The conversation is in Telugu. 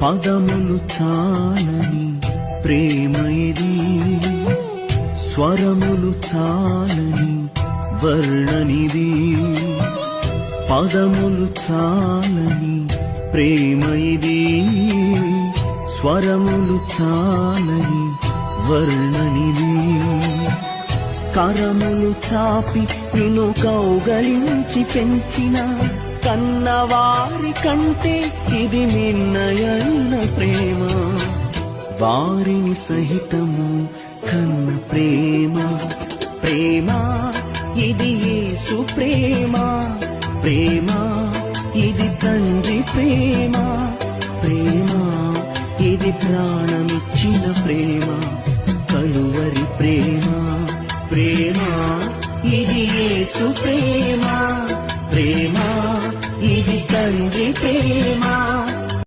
పదములు చాలని ప్రేమ ఇది, స్వరములు చాలని వర్ణనిది. పదములు చాలని ప్రేమ ఇది, స్వరములు చాలని వర్ణనిది. కరములు చాపి నిన్ను కౌగలించి పెంచిన కన్నవారి కంటే ఇది మిన్నయైన ప్రేమ. వారిని సహితము కన్న ప్రేమ, ప్రేమ ఇది యేసు ప్రేమ. ప్రేమ ఇది తండ్రి ప్రేమ, ప్రేమ ఇది ప్రాణమిచ్చిన ప్రేమ. కలువరి ప్రేమ, ప్రేమ ఇది యేసు ప్రేమ. ప్రేమ ఇది తండ్రి ప్రేమ.